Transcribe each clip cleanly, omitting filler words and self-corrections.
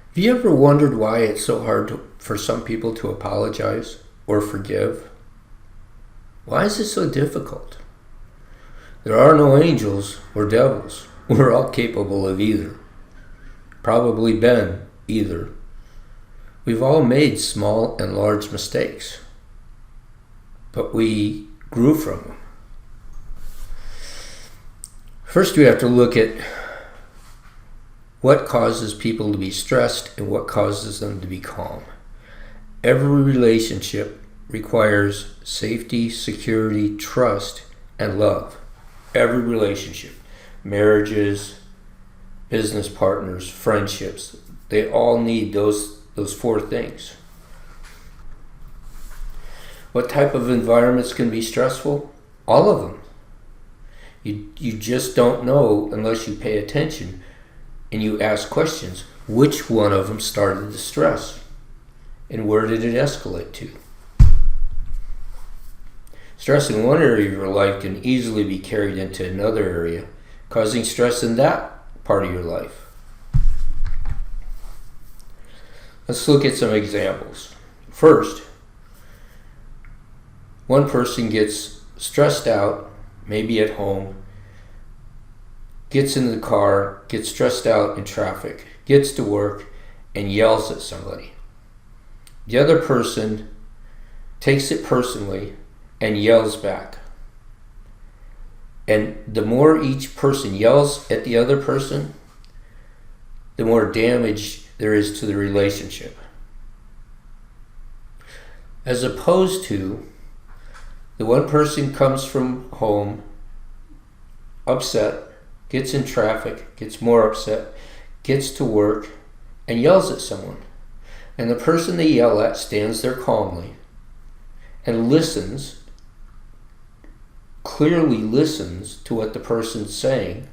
Have you ever wondered why it's so hard for some people to apologize or forgive? Why is it so difficult? There are no angels or devils. We're all capable of either. Probably been either. We've all made small and large mistakes, but we grew from them. First, we have to look at what causes people to be stressed and what causes them to be calm. Every relationship requires safety, security, trust, and love. Every relationship, marriages, business partners, friendships, they all need those four things. What type of environments can be stressful? All of them. You just don't know unless you pay attention and you ask questions. Which one of them started the stress? And where did it escalate to? Stress in one area of your life can easily be carried into another area, causing stress in that part of your life. Let's look at some examples. First, one person gets stressed out, maybe at home, gets in the car, gets stressed out in traffic, gets to work, and yells at somebody. The other person takes it personally and yells back. And the more each person yells at the other person, the more damage there is to the relationship. As opposed to the one person comes from home upset, gets in traffic, gets more upset, gets to work, and yells at someone. And the person they yell at stands there calmly and listens, clearly listens to what the person's saying,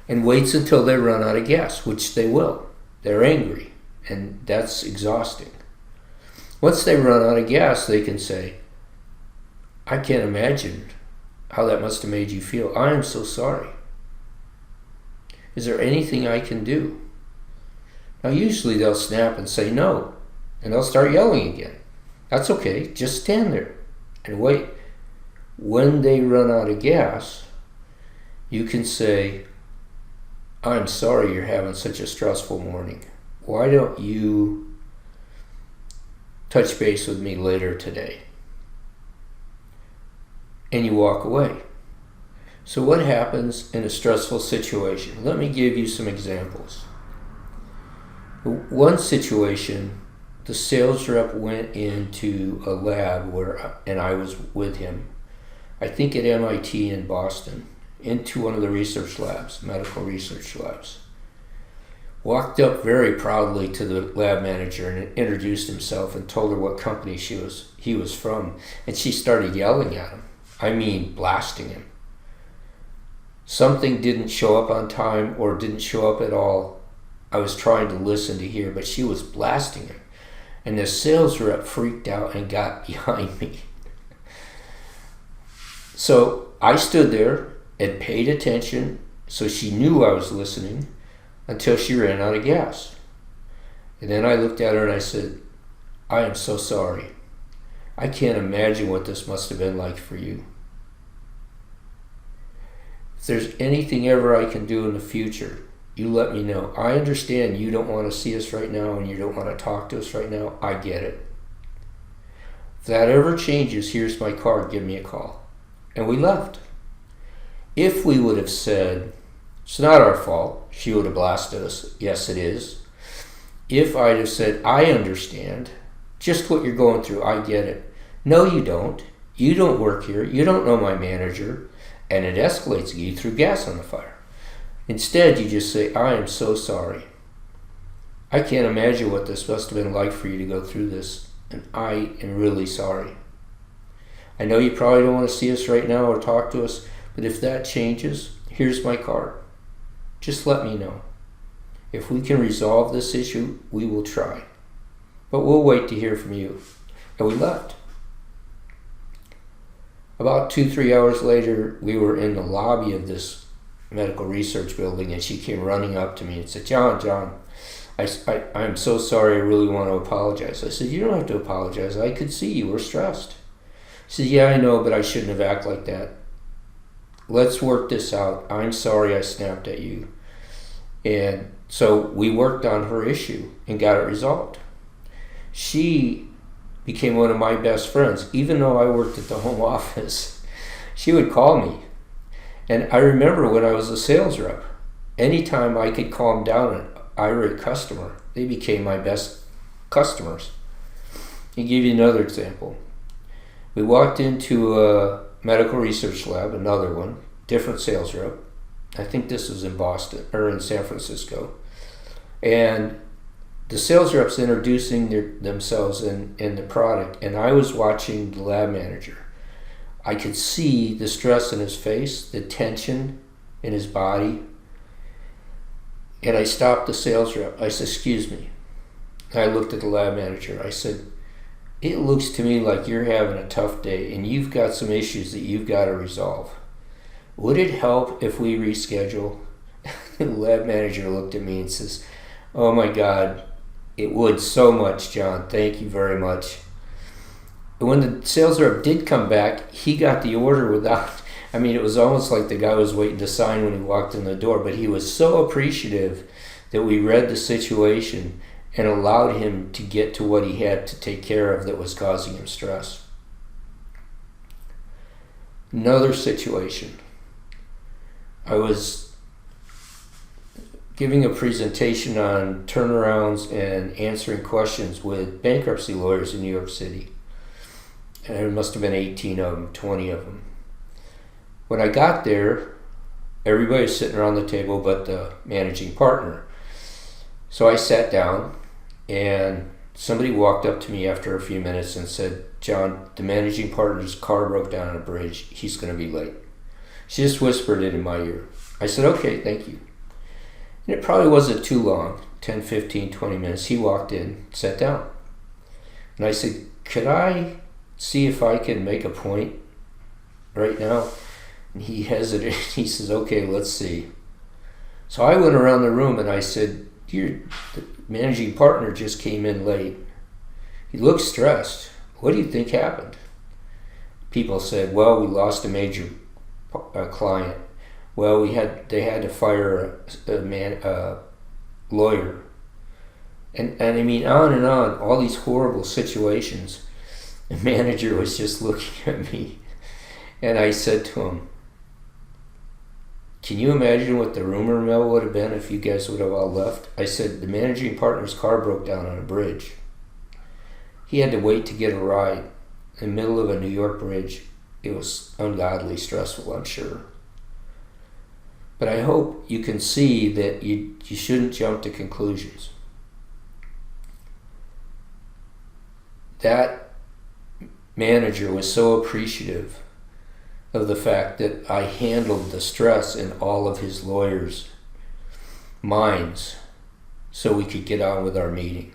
and waits until they run out of gas, which they will. They're angry, and that's exhausting. Once they run out of gas, they can say, "I can't imagine how that must have made you feel. I am so sorry. Is there anything I can do?" Now usually they'll snap and say no, and they'll start yelling again. That's okay, just stand there and wait. When they run out of gas, you can say, "I'm sorry you're having such a stressful morning. Why don't you touch base with me later today?" And you walk away. So what happens in a stressful situation? Let me give you some examples. One situation, the sales rep went into a lab and I was with him, I think at MIT in Boston, into one of the research labs, medical research labs. Walked up very proudly to the lab manager and introduced himself and told her what company he was from, and she started yelling at him. I mean, blasting him. Something didn't show up on time or didn't show up at all. I was trying to listen to hear, but she was blasting him. And the sales rep freaked out and got behind me. So I stood there and paid attention, so she knew I was listening until she ran out of gas. And then I looked at her and I said, "I am so sorry. I can't imagine what this must have been like for you. If there's anything ever I can do in the future, you let me know. I understand you don't want to see us right now and you don't want to talk to us right now. I get it. If that ever changes, here's my card. Give me a call." And we left. If we would have said, "It's not our fault," she would have blasted us. "Yes, it is." If I'd have said, "I understand just what you're going through. I get it." "No, you don't. You don't work here. You don't know my manager." And it escalates. You threw gas on the fire. Instead, you just say, "I am so sorry. I can't imagine what this must have been like for you to go through this, and I am really sorry. I know you probably don't want to see us right now or talk to us, but if that changes, here's my card. Just let me know. If we can resolve this issue, we will try. But we'll wait to hear from you." And we left. About 2-3 hours later, we were in the lobby of this medical research building, and she came running up to me and said, John, I'm so sorry, I really want to apologize. I said, you don't have to apologize. I could see you were stressed. He said, yeah, I know, but I shouldn't have acted like that. Let's work this out. I'm sorry I snapped at you. And so we worked on her issue and got it resolved. She became one of my best friends. Even though I worked at the home office, she would call me. And I remember when I was a sales rep, anytime I could calm down an irate customer, they became my best customers. I'll give you another example. We walked into a medical research lab, another one, different sales rep. I think this was in Boston or in San Francisco. And the sales rep's introducing themselves in the product, and I was watching the lab manager. I could see the stress in his face, the tension in his body. And I stopped the sales rep. I said, excuse me. I looked at the lab manager. I said, it looks to me like you're having a tough day and you've got some issues that you've got to resolve. Would it help if we reschedule? The lab manager looked at me and says, oh my God, it would so much, John. Thank you very much. And when the sales rep did come back, he got the order without, it was almost like the guy was waiting to sign when he walked in the door, but he was so appreciative that we read the situation and allowed him to get to what he had to take care of that was causing him stress. Another situation. I was giving a presentation on turnarounds and answering questions with bankruptcy lawyers in New York City. And there must have been 18 of them, 20 of them. When I got there, everybody was sitting around the table but the managing partner. So I sat down, and somebody walked up to me after a few minutes and said, John, the managing partner's car broke down on a bridge. He's going to be late. She just whispered it in my ear. I said, okay, thank you. And it probably wasn't too long, 10, 15, 20 minutes. He walked in, sat down. And I said, could I see if I can make a point right now? And he hesitated. He says, okay, let's see. So I went around the room and I said, the managing partner just came in late. He looks stressed. What do you think happened? People said, well, we lost a major client. Well, they had to fire a lawyer. And on and on, all these horrible situations. The manager was just looking at me. And I said to him, can you imagine what the rumor mill would have been if you guys would have all left? I said, the managing partner's car broke down on a bridge. He had to wait to get a ride in the middle of a New York bridge. It was ungodly stressful, I'm sure. But I hope you can see that you shouldn't jump to conclusions. That manager was so appreciative of the fact that I handled the stress in all of his lawyers' minds so we could get on with our meeting.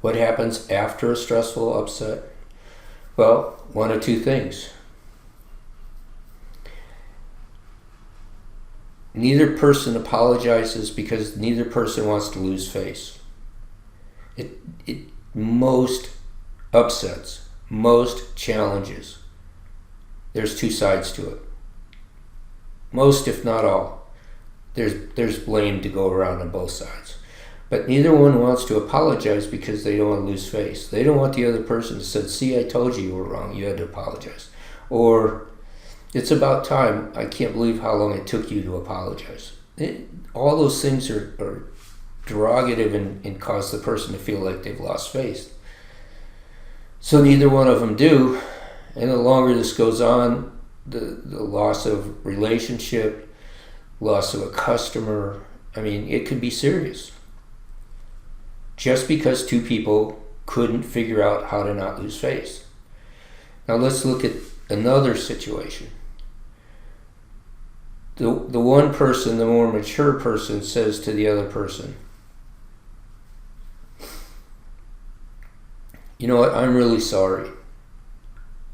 What happens after a stressful upset? Well, one of two things. Neither person apologizes because neither person wants to lose face. Most upsets, most challenges, there's two sides to it. Most, if not all, there's blame to go around on both sides. But neither one wants to apologize because they don't want to lose face. They don't want the other person to say, see, I told you you were wrong, you had to apologize. Or, it's about time, I can't believe how long it took you to apologize. All those things are derogative and cause the person to feel like they've lost face. So neither one of them do, and the longer this goes on, the loss of relationship, loss of a customer, it could be serious. Just because two people couldn't figure out how to not lose face. Now let's look at another situation. The one person, the more mature person, says to the other person, you know what, I'm really sorry.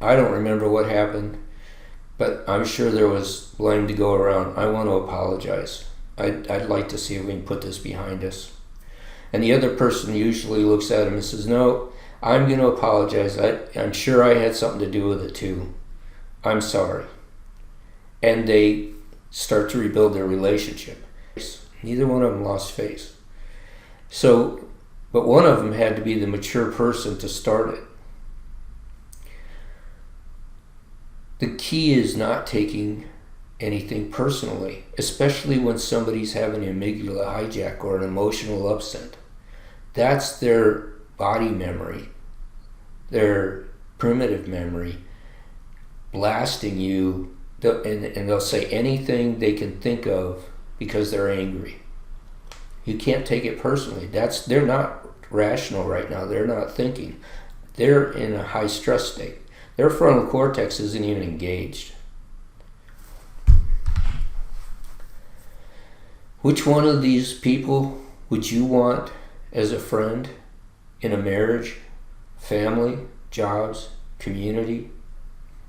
I don't remember what happened, but I'm sure there was blame to go around. I want to apologize. I'd like to see if we can put this behind us. And the other person usually looks at him and says, no, I'm going to apologize. I'm sure I had something to do with it too. I'm sorry. And they start to rebuild their relationship. Neither one of them lost face. So, but one of them had to be the mature person to start it. The key is not taking anything personally, especially when somebody's having an amygdala hijack or an emotional upset. That's their body memory, their primitive memory, blasting you, and they'll say anything they can think of because they're angry. You can't take it personally. They're not rational right now. They're not thinking. They're in a high stress state. Their frontal cortex isn't even engaged. Which one of these people would you want as a friend in a marriage, family, jobs, community?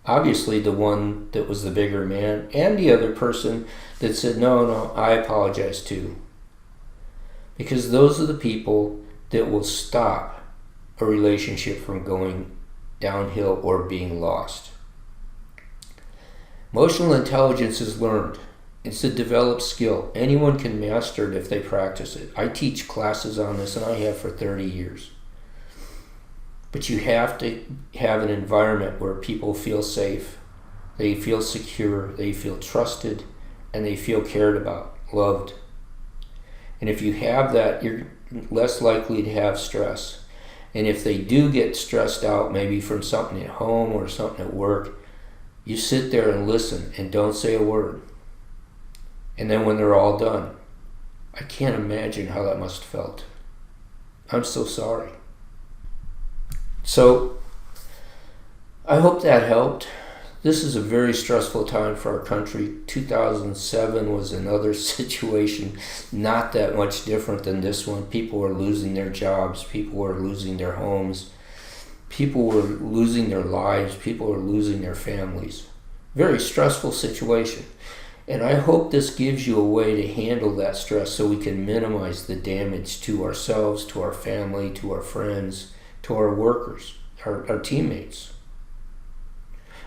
Obviously the one that was the bigger man, and the other person that said, no, I apologize too. Because those are the people that will stop a relationship from going downhill or being lost. Emotional intelligence is learned. It's a developed skill. Anyone can master it if they practice it. I teach classes on this, and I have for 30 years. But you have to have an environment where people feel safe, they feel secure, they feel trusted, and they feel cared about, loved. And if you have that, you're less likely to have stress. And if they do get stressed out, maybe from something at home or something at work, you sit there and listen and don't say a word. And then when they're all done, I can't imagine how that must have felt. I'm so sorry. So, I hope that helped. This is a very stressful time for our country. 2007 was another situation, not that much different than this one. People were losing their jobs. People were losing their homes. People were losing their lives. People were losing their families. Very stressful situation. And I hope this gives you a way to handle that stress so we can minimize the damage to ourselves, to our family, to our friends, to our workers, our teammates.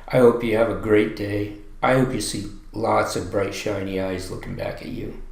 I hope you have a great day. I hope you see lots of bright, shiny eyes looking back at you.